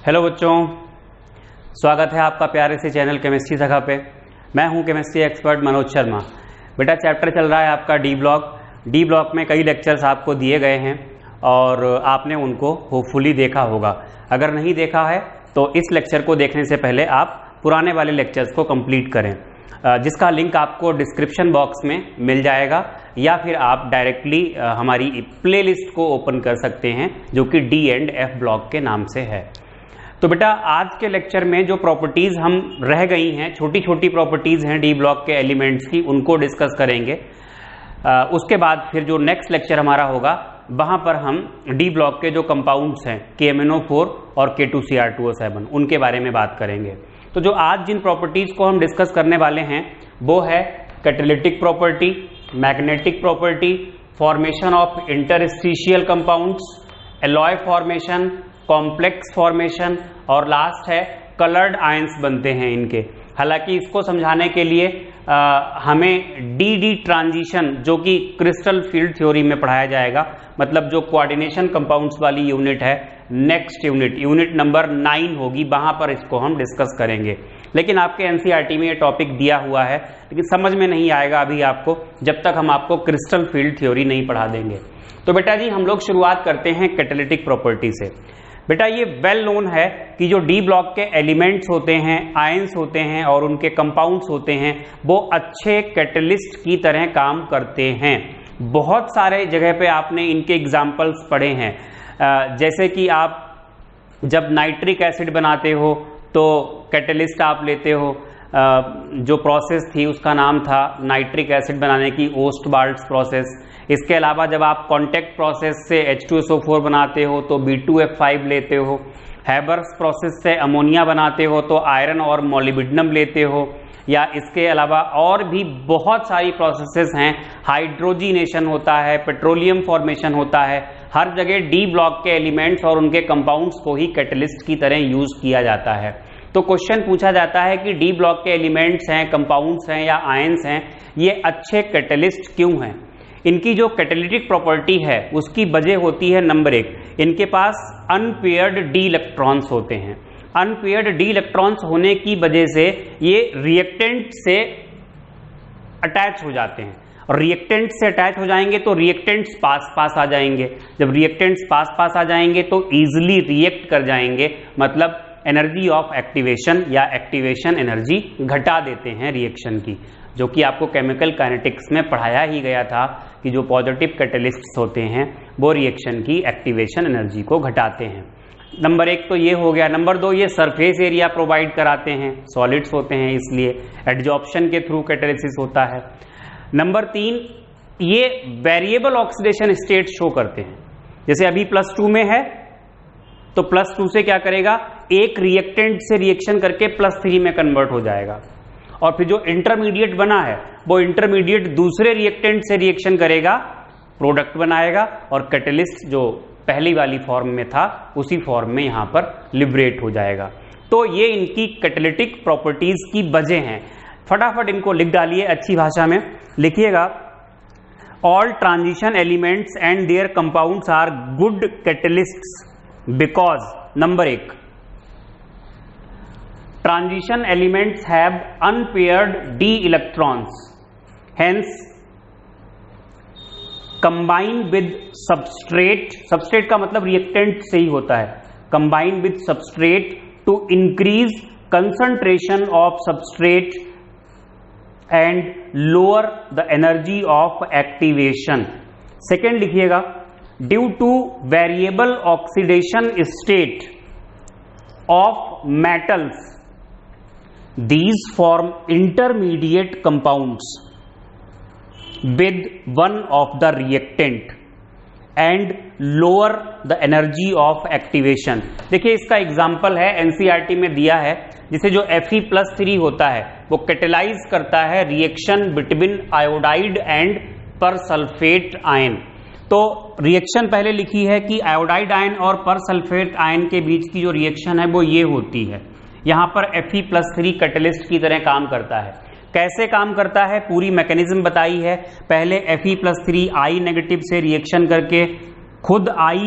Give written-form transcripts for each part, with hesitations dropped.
Hello बच्चों, स्वागत है आपका प्यारे से चैनल केमिस्ट्री सखा पे। मैं हूं केमिस्ट्री एक्सपर्ट मनोज शर्मा। बेटा चैप्टर चल रहा है आपका डी ब्लॉक। डी ब्लॉक में कई लेक्चर्स आपको दिए गए हैं और आपने उनको होपफुली देखा होगा। अगर नहीं देखा है तो इस लेक्चर को देखने से पहले आप पुराने वाले लेक्चर्स को कंप्लीट करें, जिसका लिंक आपको डिस्क्रिप्शन बॉक्स में मिल जाएगा, या फिर आप डायरेक्टली हमारी प्लेलिस्ट को ओपन कर सकते हैं जो कि डी एंड एफ ब्लॉक के नाम से है। तो बेटा आज के लेक्चर में जो प्रॉपर्टीज हम रह गई हैं, छोटी छोटी प्रॉपर्टीज हैं डी ब्लॉक के एलिमेंट्स की, उनको डिस्कस करेंगे। उसके बाद फिर जो नेक्स्ट लेक्चर हमारा होगा वहां पर हम डी ब्लॉक के जो कंपाउंड्स हैं KMnO4 और K2Cr2O7 उनके बारे में बात करेंगे। तो जो आज जिन प्रॉपर्टीज को हम डिस्कस करने वाले हैं वो है catalytic property, magnetic property, formation of interstitial compounds, alloy formation, complex formation और लास्ट है कलर्ड आयंस बनते हैं इनके। हालांकि इसको समझाने के लिए हमें डी ट्रांजिशन जो कि क्रिस्टल फील्ड थ्योरी में पढ़ाया जाएगा, मतलब जो कोऑर्डिनेशन कंपाउंड्स वाली यूनिट है, नेक्स्ट यूनिट नंबर 9 होगी, वहां पर इसको हम डिस्कस करेंगे। लेकिन आपके एनसीईआरटी में ये टॉपिक दिया हुआ है, लेकिन समझ में नहीं आएगा अभी आपको जब तक हम आपको क्रिस्टल फील्ड थ्योरी नहीं पढ़ा देंगे। तो बेटा जी हम लोग शुरुआत करते हैं कैटालिटिक प्रॉपर्टी से। बेटा ये वेल नोन है कि जो डी ब्लॉक के एलिमेंट्स होते हैं, आयंस होते हैं और उनके कंपाउंड्स होते हैं, वो अच्छे कैटलिस्ट की तरह काम करते हैं। बहुत सारे जगह पे आपने इनके एग्जाम्पल्स पढ़े हैं, जैसे कि आप जब नाइट्रिक एसिड बनाते हो तो कैटलिस्ट आप लेते हो, जो प्रोसेस थी उसका नाम था नाइट्रिक एसिड बनाने की ओस्टबाल्ट्स प्रोसेस। इसके अलावा जब आप कॉन्टैक्ट प्रोसेस से H2SO4 बनाते हो तो B2F5 लेते हो, हैबर्स प्रोसेस से अमोनिया बनाते हो तो आयरन और मोलिब्डेनम लेते हो, या इसके अलावा और भी बहुत सारी प्रोसेसेस हैं, हाइड्रोजिनेशन होता है, पेट्रोलियम फॉर्मेशन होता है। हर जगह डी ब्लॉक के एलिमेंट्स और उनके कंपाउंड्स को ही कैटलिस्ट की तरह यूज किया जाता है। तो क्वेश्चन पूछा जाता है कि डी ब्लॉक के एलिमेंट्स हैं, कंपाउंड्स हैं या आयंस हैं, ये अच्छे कैटलिस्ट क्यों हैं? इनकी जो कैटालिटिक प्रॉपर्टी है उसकी वजह होती है नंबर 1, इनके पास अनपेयर्ड डी इलेक्ट्रॉन्स होते हैं। अनपेयर्ड डी इलेक्ट्रॉन्स होने की वजह से ये रिएक्टेंट से अटैच हो जाते हैं, और रिएक्टेंट से अटैच हो जाएंगे तो रिएक्टेंट्स पास आ जाएंगे। जब रिएक्टेंट्स पास आ जाएंगे तो इजीली रिएक्ट कर जाएंगे, मतलब एनर्जी ऑफ एक्टिवेशन या एक्टिवेशन एनर्जी घटा देते हैं रिएक्शन की, जो कि आपको केमिकल काइनेटिक्स में पढ़ाया ही गया था कि जो पॉजिटिव कैटलिस्ट्स होते हैं वो रिएक्शन की एक्टिवेशन एनर्जी को घटाते हैं। नंबर 1 तो ये हो गया। नंबर 2, ये सरफेस एरिया प्रोवाइड कराते हैं, सॉलिड्स होते हैं इसलिए एडजॉर्प्शन के थ्रू कैटालिसिस होता है। नंबर 3, ये वेरिएबल ऑक्सीडेशन स्टेट शो करते हैं। जैसे अभी +2 में है तो +2 से क्या करेगा, एक रिएक्टेंट से रिएक्शन करके +3 में कन्वर्ट हो जाएगा, और फिर जो इंटरमीडिएट बना है वो इंटरमीडिएट दूसरे रिएक्टेंट से रिएक्शन करेगा, प्रोडक्ट बनाएगा, और कैटलिस्ट जो पहली वाली फॉर्म में था उसी फॉर्म में यहां पर लिबरेट हो जाएगा। तो ये इनकी कैटालिटिक प्रॉपर्टीज की वजह हैं। फटाफट इनको लिख डालिए, अच्छी भाषा में लिखिएगा। All transition elements and their compounds are good catalysts because number 1, transition elements have unpaired d electrons, hence combine with substrate का मतलब reactant से ही होता है, combine with substrate to increase concentration of substrate and lower the energy of activation. Second लिखिएगा, due to variable oxidation state of metals, these form intermediate compounds with one of the reactant and lower the energy of activation. देखिए इसका example है NCERT में दिया है, जिसे जो Fe+3 होता है वो कैटेलाइज करता है reaction between iodide and persulphate ion. तो रिएक्शन पहले लिखी है कि आयोडाइड आयन और परसल्फेट आयन के बीच की जो रिएक्शन है वो ये होती है। यहां पर Fe+3 कैटलिस्ट की तरह काम करता है। कैसे काम करता है पूरी मैकेनिज्म बताई है। पहले Fe+3 I नेगेटिव से रिएक्शन करके खुद I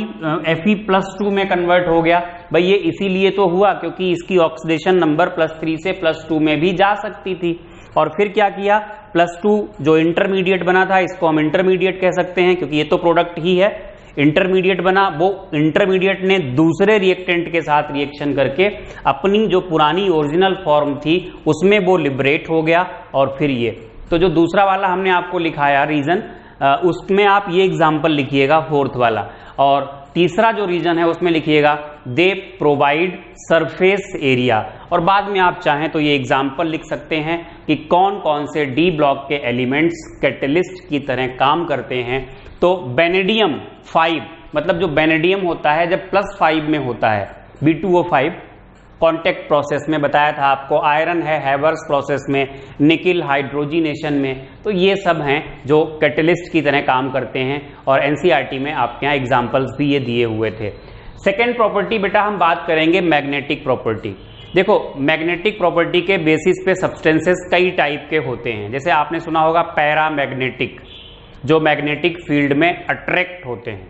Fe+2 में कन्वर्ट हो गया। भाई ये इसीलिए तो हुआ क्योंकि इसकी ऑक्सीडेशन नंबर +3 से +2 में भी जा सकती थी। और फिर क्या किया, +2 जो इंटरमीडिएट बना था इसको हम इंटरमीडिएट कह सकते हैं क्योंकि ये तो प्रोडक्ट ही है। इंटरमीडिएट बना, वो इंटरमीडिएट ने दूसरे रिएक्टेंट के साथ रिएक्शन करके अपनी जो पुरानी ओरिजिनल फॉर्म थी उसमें वो लिबरेट हो गया। और फिर ये तो जो दूसरा वाला हमने आपको लिखाया रीजन, उसमें आप ये एग्जाम्पल लिखिएगा 4th वाला, और तीसरा जो रीजन है उसमें लिखिएगा दे प्रोवाइड सरफेस एरिया। और बाद में आप चाहें तो ये एग्जाम्पल लिख सकते हैं कि कौन कौन से डी ब्लॉक के एलिमेंट्स कैटलिस्ट की तरह काम करते हैं। तो बेनेडियम 5, मतलब जो बेनेडियम होता है जब +5 में होता है, B2O5 कॉन्टेक्ट प्रोसेस में बताया था आपको, आयरन है हैवर्स प्रोसेस में, निकिल हाइड्रोजिनेशन में, तो ये सब हैं जो कैटलिस्ट की तरह काम करते हैं। और एनसीईआरटी में आपके यहाँ एग्जाम्पल्स भी ये दिए हुए थे। सेकेंड प्रॉपर्टी बेटा हम बात करेंगे मैग्नेटिक प्रॉपर्टी। देखो मैग्नेटिक प्रॉपर्टी के बेसिस पे सब्सटेंसेस कई टाइप के होते हैं। जैसे आपने सुना होगा पैरामैग्नेटिक, जो मैग्नेटिक फील्ड में अट्रैक्ट होते हैं,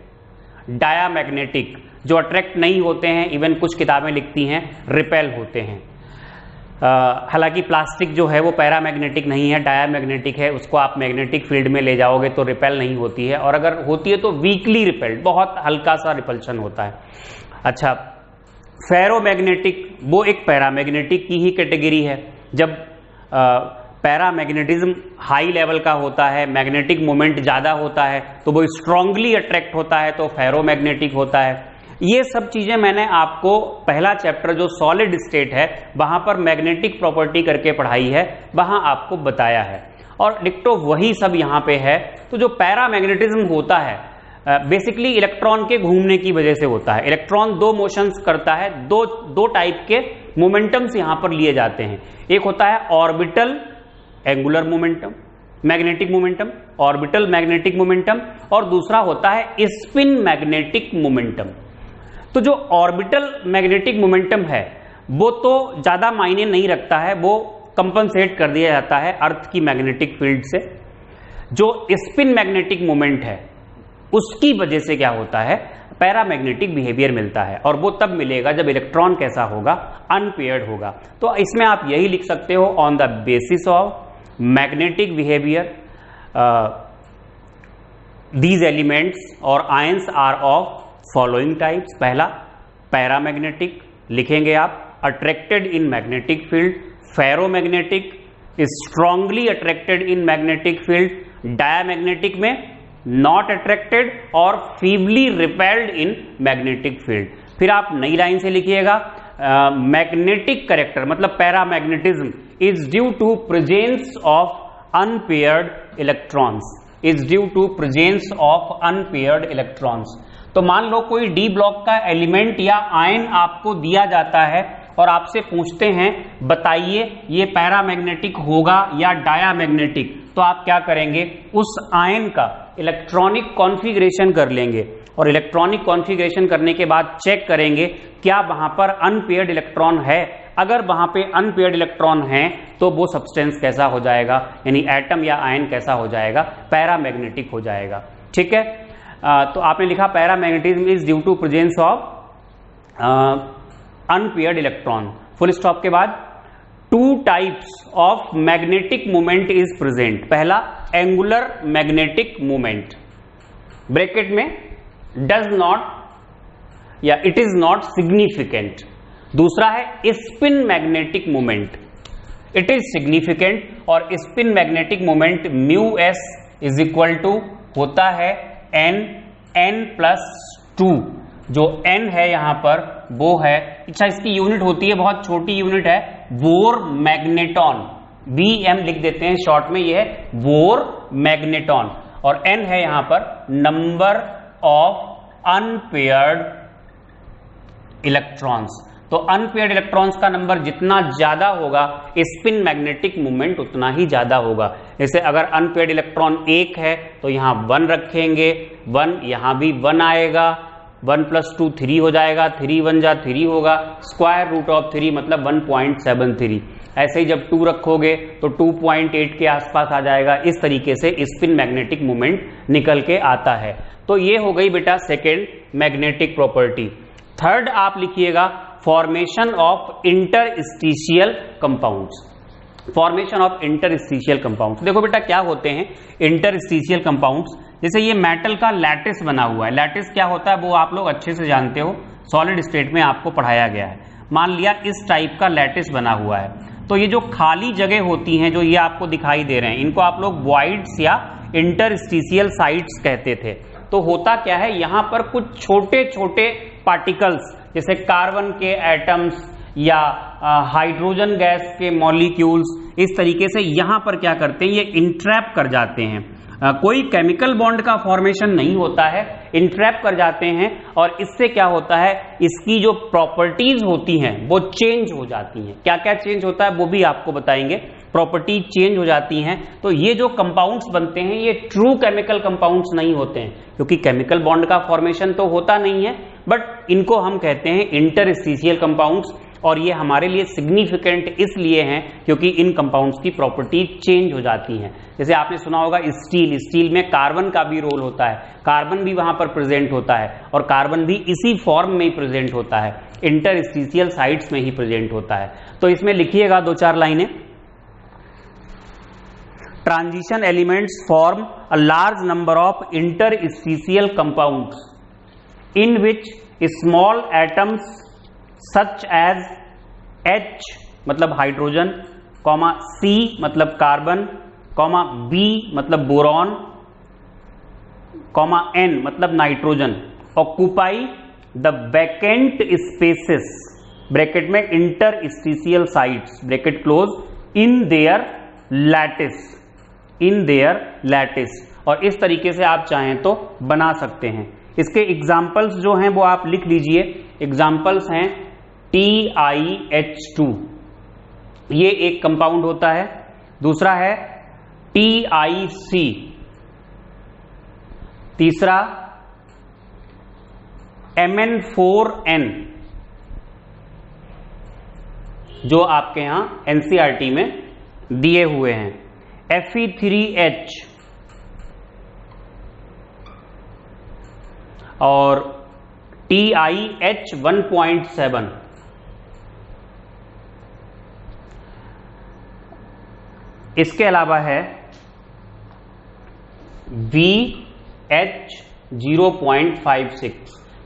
डायामैग्नेटिक जो अट्रैक्ट नहीं होते हैं, इवन कुछ किताबें लिखती हैं रिपेल होते हैं। हालांकि प्लास्टिक जो है वो पैरामैग्नेटिक नहीं है, डायामैग्नेटिक है, उसको आप मैग्नेटिक फील्ड में ले जाओगे तो रिपेल नहीं होती है, और अगर होती है तो वीकली रिपेल्ड, बहुत हल्का सा रिपल्शन होता है। अच्छा, फेरोमैग्नेटिक वो एक पैरामैग्नेटिक की ही कैटेगरी है। जब पैरामैग्नेटिज्म हाई लेवल का होता है, मैग्नेटिक मोमेंट ज़्यादा होता है, तो वो स्ट्रांगली अट्रैक्ट होता है तो फेरोमैग्नेटिक होता है। ये सब चीज़ें मैंने आपको पहला चैप्टर जो सॉलिड स्टेट है वहाँ पर मैग्नेटिक प्रॉपर्टी करके पढ़ाई है, वहाँ आपको बताया है। और डिक्टो वही सब यहाँ पे है। तो जो पैरामैग्नेटिज्म होता है बेसिकली इलेक्ट्रॉन के घूमने की वजह से होता है। इलेक्ट्रॉन दो मोशंस करता है, दो टाइप के मोमेंटम्स यहाँ पर लिए जाते हैं। एक होता है orbital angular momentum, magnetic momentum, orbital magnetic momentum, और दूसरा होता है स्पिन मैग्नेटिक मोमेंटम। तो जो ऑर्बिटल मैग्नेटिक मोमेंटम है वो तो ज्यादा मायने नहीं रखता है, वो कंपनसेट कर दिया जाता है अर्थ की मैग्नेटिक फील्ड से। जो स्पिन मैग्नेटिक मोमेंट है उसकी वजह से क्या होता है, पैरामैग्नेटिक बिहेवियर मिलता है, और वो तब मिलेगा जब इलेक्ट्रॉन कैसा होगा, अनपेयर्ड होगा। तो इसमें आप यही लिख सकते हो, on the basis of magnetic behaviour these elements और ions are of following types. पहला पैरामैग्नेटिक लिखेंगे आप, attracted in magnetic field, ferromagnetic strongly attracted in magnetic field, diamagnetic में नॉट अट्रैक्टेड और feebly repelled in magnetic field. फिर आप नई line से लिखिएगा, मैग्नेटिक कैरेक्टर मतलब paramagnetism is due to presence of unpaired electrons, is due to presence of unpaired electrons. तो मान लो कोई डी ब्लॉक का एलिमेंट या आयन आपको दिया जाता है और आपसे पूछते हैं बताइए ये पैरामैग्नेटिक होगा या डायामैग्नेटिक, तो आप क्या करेंगे, उस आयन का इलेक्ट्रॉनिक कॉन्फ़िगरेशन कर लेंगे, और इलेक्ट्रॉनिक कॉन्फ़िगरेशन करने के बाद चेक करेंगे क्या वहां पर अनपेयर्ड इलेक्ट्रॉन है। अगर वहां पे अनपेयर्ड इलेक्ट्रॉन है तो वो सब्सटेंस कैसा हो जाएगा, यानी एटम या आयन कैसा हो जाएगा, पैरामैग्नेटिक हो जाएगा। ठीक है, तो आपने लिखा paramagnetism is due to presence of unpaired electron, full stop के बाद two types of magnetic moment is present. पहला एंगुलर मैग्नेटिक मोमेंट, ब्रैकेट में डज नॉट या इट इज नॉट सिग्निफिकेंट। दूसरा है spin magnetic moment, it is significant, और spin magnetic moment mu S is equal to होता है n+2। जो n है यहां पर वो है, अच्छा इसकी यूनिट होती है बहुत छोटी यूनिट है, वोर मैग्नेटॉन, Vm लिख देते हैं शॉर्ट में, ये है वोर मैग्नेटॉन, और n है यहां पर नंबर ऑफ अनपेयर्ड इलेक्ट्रॉन्स। तो अनपेयर्ड इलेक्ट्रॉन्स का नंबर जितना ज्यादा होगा स्पिन मैग्नेटिक मोमेंट उतना ही ज्यादा होगा। जैसे अगर अनपेयर्ड इलेक्ट्रॉन 1 है तो यहां 1 रखेंगे, 1 यहां भी 1 आएगा, 1 + 2 3 हो जाएगा, 3 × 1 = 3 होगा, स्क्वायर रूट ऑफ 3 मतलब 1.73। ऐसे ही जब 2 रखोगे तो 2.8 के आसपास आ जाएगा। इस तरीके से स्पिन मैग्नेटिक मोमेंट निकल के आता है। तो ये हो गई बेटा सेकेंड मैग्नेटिक प्रॉपर्टी। थर्ड आप लिखिएगा formation of interstitial compounds. Formation of interstitial compounds, देखो बेटा क्या होते हैं इंटरस्टिशियल कंपाउंड्स। जैसे ये मेटल का लैटिस बना हुआ है, लैटिस क्या होता है वो आप लोग अच्छे से जानते हो, सॉलिड स्टेट में आपको पढ़ाया गया है। मान लिया इस टाइप का लैटिस बना हुआ है, तो ये जो खाली जगह होती हैं जो ये आपको दिखाई दे रहे हैं, इनको आप लोग वॉइड्स या इंटरस्टिशियल साइट्स कहते थे। तो होता क्या है, यहां पर कुछ छोटे छोटे पार्टिकल्स जैसे कार्बन के एटम्स या हाइड्रोजन गैस के मॉलिक्यूल्स, इस तरीके से यहां पर क्या करते हैं, ये इंट्रैप कर जाते हैं। कोई केमिकल बॉन्ड का फॉर्मेशन नहीं होता है, इंट्रैप कर जाते हैं, और इससे क्या होता है, इसकी जो प्रॉपर्टीज होती हैं वो चेंज हो जाती हैं। क्या क्या चेंज होता है वो भी आपको बताएंगे, प्रॉपर्टी चेंज हो जाती हैं। तो ये जो कंपाउंड्स बनते हैं ये ट्रू केमिकल कंपाउंड्स नहीं होते हैं, क्योंकि केमिकल बॉन्ड का फॉर्मेशन तो होता नहीं है, बट इनको हम कहते हैं इंटरस्टिशियल कंपाउंड्स। और ये हमारे लिए सिग्निफिकेंट इसलिए हैं क्योंकि इन कंपाउंड्स की प्रॉपर्टी चेंज हो जाती हैं। जैसे आपने सुना होगा स्टील, स्टील में कार्बन का भी रोल होता है, कार्बन भी वहां पर प्रेजेंट होता है, और कार्बन भी इसी फॉर्म में ही प्रेजेंट होता है, इंटरस्टिशियल साइट्स में ही प्रेजेंट होता है। तो इसमें लिखिएगा 2-4 लाइनें। Transition elements form a large number of interstitial compounds in which small atoms such as H मतलब हाइड्रोजन, C मतलब कार्बन, B मतलब बोरॉन, N मतलब nitrogen occupy the vacant spaces bracket में interstitial sites bracket close in their lattice. और इस तरीके से आप चाहें तो बना सकते हैं। इसके एग्जाम्पल्स जो हैं वो आप लिख लीजिए। एग्जाम्पल्स हैं TiH2, ये एक कंपाउंड होता है। दूसरा है TiC, तीसरा Mn4n जो आपके यहां NCERT में दिए हुए हैं, Fe3H और TiH1.7। इसके अलावा है VH0.56।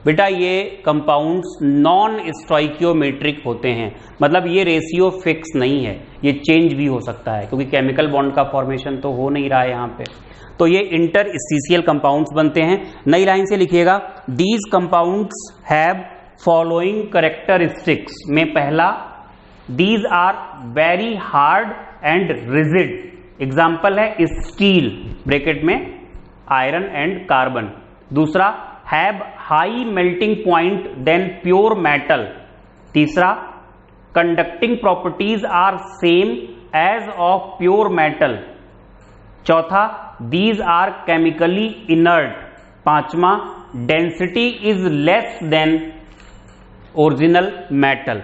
बेटा ये कंपाउंड्स नॉन स्टोइकियोमेट्रिक होते हैं, मतलब ये रेशियो फिक्स नहीं है, ये चेंज भी हो सकता है क्योंकि केमिकल बॉन्ड का फॉर्मेशन तो हो नहीं रहा है यहां पे। तो ये इंटरस्टिशियल कंपाउंड्स बनते हैं। नई लाइन से लिखिएगा, these compounds have following characteristics में पहला, these are very hard and rigid. Example है स्टील ब्रैकेट में आयरन एंड कार्बन। दूसरा have high melting point than pure metal. तीसरा conducting properties are same as of pure metal. चौथा these are chemically inert. पांचवा density is less than original metal.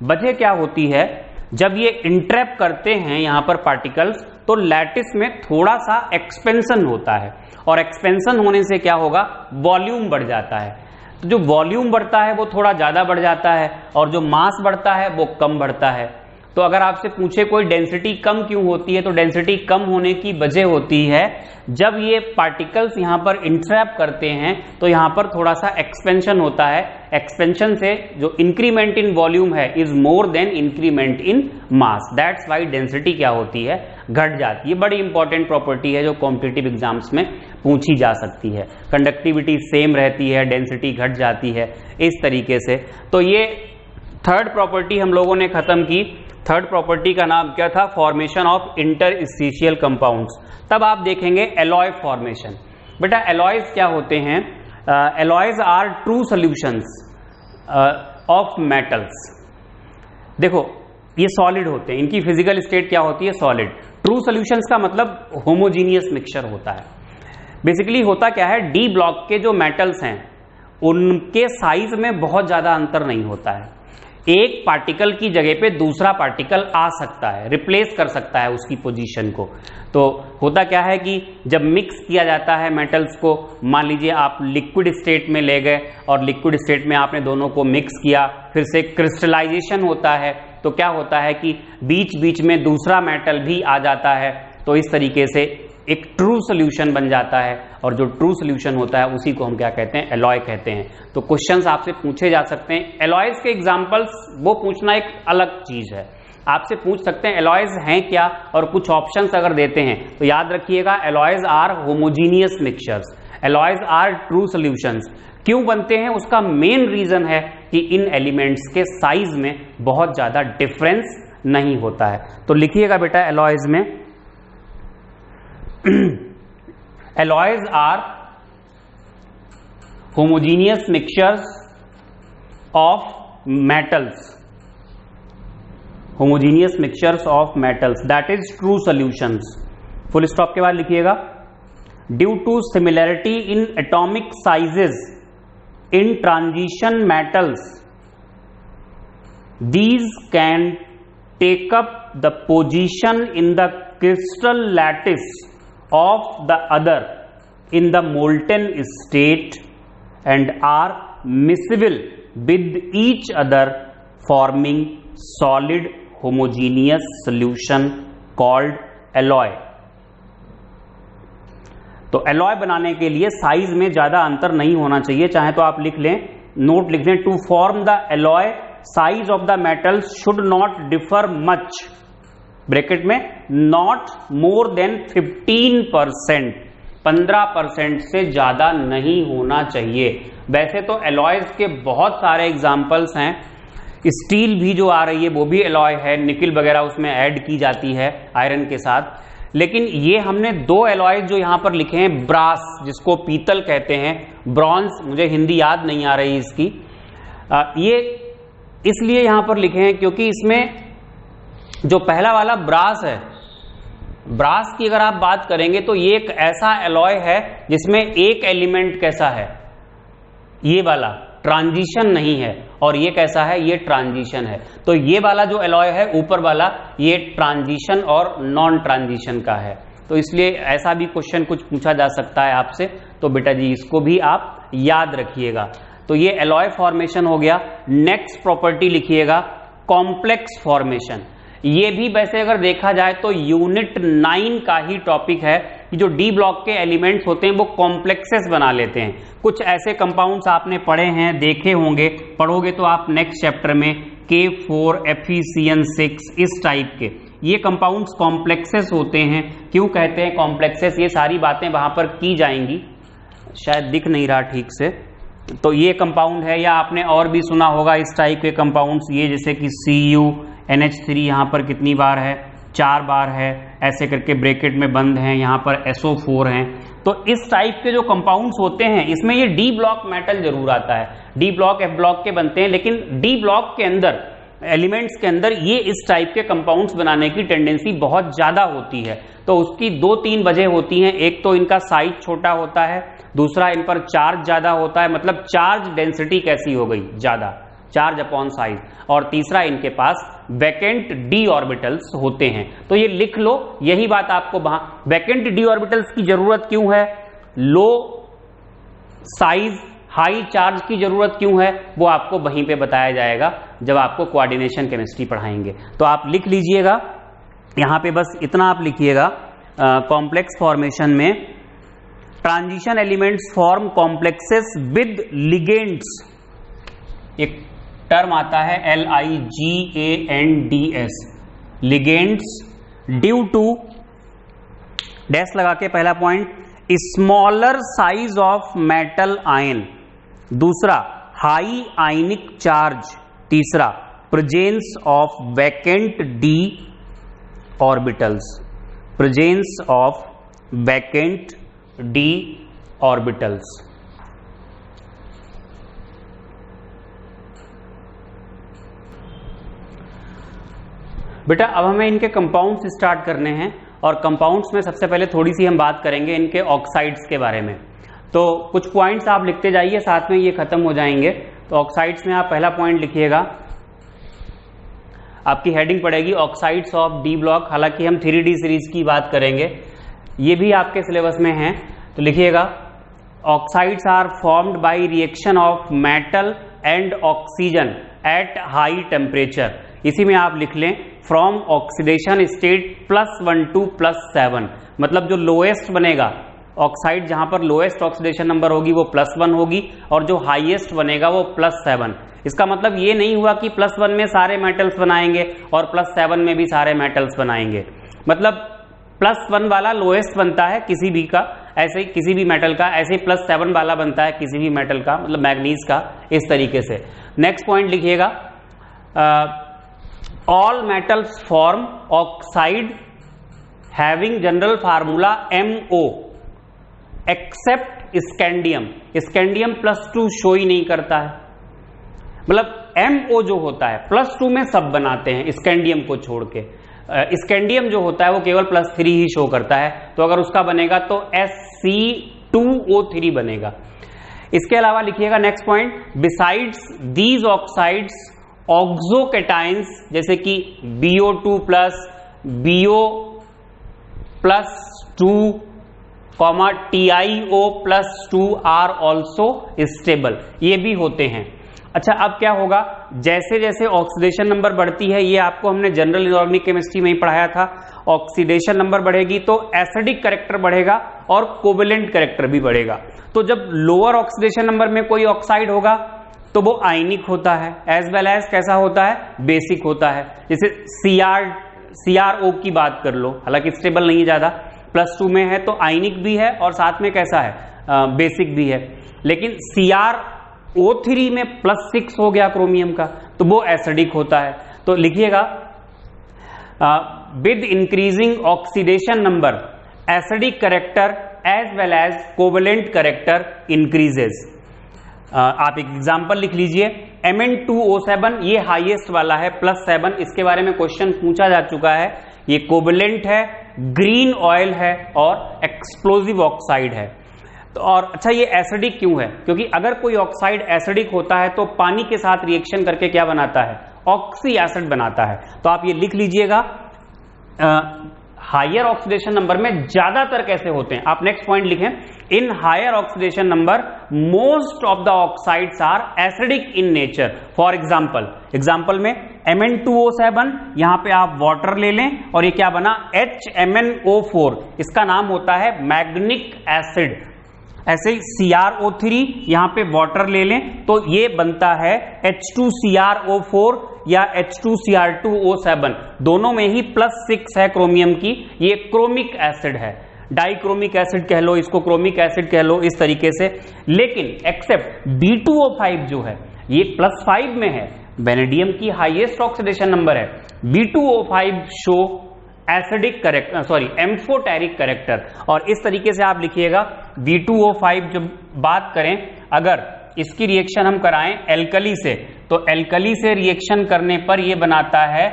वजह क्या होती है, जब ये इंट्रैप करते हैं यहां पर पार्टिकल्स तो लैटिस में थोड़ा सा एक्सपेंशन होता है, और एक्सपेंशन होने से क्या होगा, वॉल्यूम बढ़ जाता है। तो जो वॉल्यूम बढ़ता है वो थोड़ा ज्यादा बढ़ जाता है, और जो मास बढ़ता है वो कम बढ़ता है। तो अगर आपसे पूछे कोई डेंसिटी कम क्यों होती है, तो डेंसिटी कम होने की वजह होती है जब ये पार्टिकल्स यहां पर इंट्रैप करते हैं तो यहां पर थोड़ा सा एक्सपेंशन होता है। एक्सपेंशन से जो इंक्रीमेंट इन वॉल्यूम है is more than increment in mass, that's why density क्या होती है, घट जाती है। बड़ी इंपॉर्टेंट प्रॉपर्टी है जो कॉम्पिटिटिव एग्जाम्स में पूछी जा सकती है। कंडक्टिविटी सेम रहती है, डेंसिटी घट जाती है, इस तरीके से। तो ये थर्ड प्रॉपर्टी हम लोगों ने खत्म की। थर्ड प्रॉपर्टी का नाम क्या था, फॉर्मेशन ऑफ इंटरस्टिशियल कंपाउंड्स। तब आप देखेंगे एलॉय फॉर्मेशन। बेटा एलॉयज क्या होते हैं, alloys are true solutions of metals. देखो ये सॉलिड होते हैं, इनकी फिजिकल स्टेट क्या होती है, सॉलिड। ट्रू सॉल्यूशंस का मतलब होमोजीनियस मिक्सचर होता है। बेसिकली होता क्या है, डी ब्लॉक के जो मेटल्स हैं उनके साइज में बहुत ज्यादा अंतर नहीं होता है। एक पार्टिकल की जगह पे दूसरा पार्टिकल आ सकता है, रिप्लेस कर सकता है उसकी पोजीशन को। तो होता क्या है कि जब मिक्स किया जाता है मेटल्स को, मान लीजिए आप लिक्विड स्टेट में ले गए और लिक्विड स्टेट में आपने दोनों को मिक्स किया, फिर से क्रिस्टलाइजेशन होता है, तो क्या होता है कि बीच बीच में दूसरा मेटल भी आ जाता है, तो इस तरीके से एक ट्रू सोल्यूशन बन जाता है। और जो ट्रू सोल्यूशन होता है उसी को हम क्या कहते हैं, एलॉय कहते हैं। तो क्वेश्चंस आपसे पूछे जा सकते हैं। एलॉयज के एग्जांपल्स वो पूछना एक अलग चीज है, आपसे पूछ सकते हैं एलॉयज हैं क्या, और कुछ ऑप्शंस अगर देते हैं तो याद रखिएगा, alloys are homogeneous mixtures, alloys are true solutions. क्यों बनते हैं उसका मेन रीजन है कि इन एलिमेंट्स के साइज में बहुत ज्यादा डिफरेंस नहीं होता है। तो लिखिएगा बेटा एलॉयज में, alloys are homogeneous mixtures of metals, homogeneous mixtures of metals, that is true solutions। full stop के बाद लिखिएगा, due to similarity in atomic sizes in transition metals, these can take up the position in the crystal lattice of the other in the molten state and are miscible with each other, forming solid homogeneous solution called alloy। तो alloy बनाने के लिए size में ज्यादा अंतर नहीं होना चाहिए, चाहे तो आप लिख लें, नोट लिख लें, to form the alloy size of the metals should not differ much, bracket में नॉट मोर देन 15%, 15% से ज्यादा नहीं होना चाहिए। वैसे तो एलॉयज के बहुत सारे एग्जाम्पल्स हैं, स्टील भी जो आ रही है वो भी एलॉय है, निकिल वगैरह उसमें ऐड की जाती है आयरन के साथ, लेकिन ये हमने दो एलॉयज जो यहां पर लिखे हैं, ब्रास जिसको पीतल कहते हैं, ब्रॉन्ज मुझे हिंदी याद नहीं आ रही इसकी, ये इसलिए यहां पर लिखे हैं क्योंकि इसमें जो पहला वाला ब्रास है, ब्रास की अगर आप बात करेंगे तो ये एक ऐसा एलॉय है जिसमें एक एलिमेंट कैसा है, ये वाला ट्रांजिशन नहीं है, और ये कैसा है, ये ट्रांजिशन है। तो ये वाला जो एलॉय है ऊपर वाला, ये ट्रांजिशन और नॉन ट्रांजिशन का है। तो इसलिए ऐसा भी क्वेश्चन कुछ पूछा जा सकता है आपसे, तो बेटा जी इसको भी आप याद रखिएगा। तो ये एलॉय फॉर्मेशन हो गया। नेक्स्ट प्रॉपर्टी लिखिएगा, कॉम्प्लेक्स फॉर्मेशन। ये भी वैसे अगर देखा जाए तो यूनिट 9 का ही टॉपिक है कि जो डी ब्लॉक के एलिमेंट्स होते हैं वो कॉम्प्लेक्सेस बना लेते हैं। कुछ ऐसे कंपाउंड्स आपने पढ़े हैं, देखे होंगे, पढ़ोगे तो आप नेक्स्ट चैप्टर में K4 FeCN6 इस टाइप के ये कंपाउंड्स कॉम्प्लेक्सेस होते हैं। क्यों कहते हैं कॉम्प्लेक्सेस, ये सारी बातें वहां पर की जाएंगी, शायद दिख नहीं रहा ठीक से। तो ये कंपाउंड है, या आपने और भी सुना होगा इस टाइप के कंपाउंड्स, ये जैसे कि CuNH3 यहां पर कितनी बार है, 4 बार है, ऐसे करके ब्रैकेट में बंद हैं, यहां पर SO4 हैं। तो इस टाइप के जो कंपाउंड्स होते हैं इसमें ये डी ब्लॉक मेटल जरूर आता है, डी ब्लॉक F ब्लॉक के बनते हैं, लेकिन डी ब्लॉक के अंदर एलिमेंट्स के अंदर ये इस टाइप के कंपाउंड्स बनाने की टेंडेंसी बहुत ज्यादा होती है। तो उसकी 2-3 वजह होती हैं। एक तो इनका साइज छोटा होता है, दूसरा इन पर चार्ज ज्यादा होता है, मतलब चार्ज डेंसिटी कैसी हो गई, ज्यादा, चार्ज अपॉन साइज, और तीसरा इनके पास वैकेंट डी ऑर्बिटल्स होते हैं। तो ये लिख लो, यही बात आपको वहां वैकेंट डी ऑर्बिटल्स की जरूरत क्यों है, लो साइज हाई चार्ज की जरूरत क्यों है, वो आपको वहीं पे बताया जाएगा जब आपको कोऑर्डिनेशन केमिस्ट्री पढ़ाएंगे। तो आप लिख लीजिएगा, यहां पे बस इतना आप लिखिएगा, कॉम्प्लेक्स फॉर्मेशन में transition elements form complexes with ligands, एक टर्म आता है LIGANDS, ligands, due to dash लगा के पहला point smaller size of metal ion, दूसरा हाई आयनिक चार्ज, तीसरा presence of vacant d orbitals, presence of vacant d orbitals. बेटा अब हमें इनके कंपाउंड्स स्टार्ट करने हैं, और कंपाउंड्स में सबसे पहले थोड़ी सी हम बात करेंगे इनके ऑक्साइड्स के बारे में। तो कुछ पॉइंट्स आप लिखते जाइए, साथ में ये खत्म हो जाएंगे। तो ऑक्साइड्स में आप पहला पॉइंट लिखिएगा, आपकी हेडिंग पड़ेगी ऑक्साइड्स ऑफ डी ब्लॉक। हालांकि हम 3D सीरीज की बात करेंगे, ये भी आपके सिलेबस में है। तो लिखिएगा oxides are formed by reaction of metal and oxygen at high temperature. इसी में आप लिख लें फ्रॉम ऑक्सीडेशन स्टेट +1 to +7, मतलब जो लोएस्ट बनेगा ऑक्साइड, जहां पर लोएस्ट ऑक्सीडेशन नंबर होगी वो +1 होगी, और जो हाईएस्ट बनेगा वो +7। इसका मतलब ये नहीं हुआ कि +1 में सारे मेटल्स बनाएंगे और +7 में भी सारे मेटल्स बनाएंगे। मतलब +1 वाला लोएस्ट बनता है किसी भी का, ऐसे ही किसी भी मेटल का, ऐसे ही +7 वाला बनता है किसी भी मेटल का, मतलब मैग्नीज का, इस तरीके से। नेक्स्ट पॉइंट लिखिएगा all metals form oxide having general formula MO except scandium. Scandium +2 show ही नहीं करता है, मतलब MO जो होता है +2 में सब बनाते हैं स्कैंडियम को छोड़ के। स्कैंडियम जो होता है वो केवल +3 ही शो करता है, तो अगर उसका बनेगा तो SC2O3 बनेगा। इसके अलावा लिखिएगा next point, besides these oxides oxocations जैसे कि BO2+, BO+2, TiO+2 are also stable, ये भी होते हैं। अच्छा, अब क्या होगा, जैसे जैसे ऑक्सीडेशन नंबर बढ़ती है, ये आपको हमने जनरल इनऑर्गेनिक केमिस्ट्री में ही पढ़ाया था, ऑक्सीडेशन नंबर बढ़ेगी तो एसिडिक कैरेक्टर बढ़ेगा और कोवेलेंट कैरेक्टर भी बढ़ेगा। तो जब लोअर ऑक्सीडेशन नंबर में कोई ऑक्साइड होगा तो वो आयनिक होता है, एज वेल एज कैसा होता है, बेसिक होता है। जैसे CrO की बात कर लो, हालांकि स्टेबल नहीं है ज्यादा, +2 में है तो आयनिक भी है और साथ में कैसा है, बेसिक भी है। लेकिन CrO3 में +6 हो गया क्रोमियम का, तो वो एसिडिक होता है। तो लिखिएगा with increasing oxidation number acidic character as well as covalent character increases. आप एक एग्जांपल लिख लीजिए, Mn2O7, ये हाईएस्ट वाला है +7, इसके बारे में क्वेश्चन पूछा जा चुका है। ये कोवेलेंट है, ग्रीन ऑयल है और एक्सप्लोजिव ऑक्साइड है। तो और अच्छा, ये एसिडिक क्यों है, क्योंकि अगर कोई ऑक्साइड एसिडिक होता है तो पानी के साथ रिएक्शन करके क्या बनाता है, ऑक्सी एसिड बनाता है। तो आप ये लिख लीजिएगा हायर ऑक्सीडेशन नंबर में ज्यादातर कैसे होते हैं। आप नेक्स्ट पॉइंट लिखें, in higher oxidation number most of the oxides are acidic in nature. For example में Mn2O7, यहां पे आप वाटर ले लें और ये क्या बना, HMnO4, इसका नाम होता है मैग्निक एसिड। ऐसे ही CrO3, यहां पे वाटर ले लें तो ये बनता है H2CrO4 या H2Cr2O7, दोनों में ही +6 है क्रोमियम की, ये क्रोमिक एसिड है। डाइक्रोमिक एसिड कह लो इसको, क्रोमिक एसिड कह लो, इस तरीके से। लेकिन एक्सेप्ट B2O5 जो है ये +5 में है, वेनेडियम की हाईएस्ट ऑक्सीडेशन नंबर है। B2O5 show acidic character, sorry amphoteric character. और इस तरीके से आप लिखिएगा B2O5 जब बात करें, अगर इसकी रिएक्शन हम कराएं एल्कली से, तो एल्कली से रिएक्शन करने पर यह बनाता है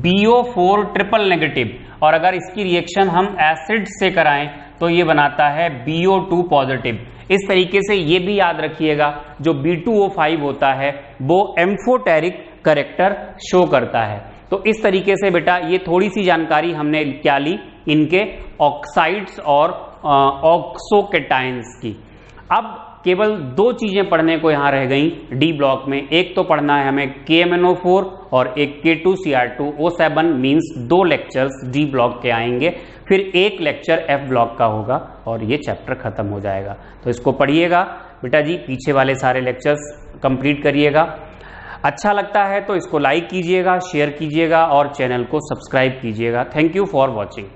BO4 ट्रिपल नेगेटिव, और अगर इसकी रिएक्शन हम एसिड से कराएं तो ये बनाता है BO2 पॉजिटिव। इस तरीके से ये भी याद रखिएगा, जो B2O5 होता है वो एम्फोटेरिक कैरेक्टर शो करता है। तो इस तरीके से बेटा ये थोड़ी सी जानकारी हमने क्या ली, इनके ऑक्साइड्स और ऑक्सोकेटाइंस की। अब केवल 2 चीजें पढ़ने को यहां रह गई डी ब्लॉक में। एक तो पढ़ना है हमें KMnO4 और एक K2Cr2O7, means 2 lectures D block के आएंगे, फिर एक लेक्चर F ब्लॉक का होगा और ये चैप्टर खत्म हो जाएगा। तो इसको पढ़िएगा बेटा जी, पीछे वाले सारे लेक्चर्स कंप्लीट करिएगा। अच्छा लगता है तो इसको लाइक कीजिएगा, शेयर कीजिएगा और चैनल को सब्सक्राइब कीजिएगा। Thank you for watching.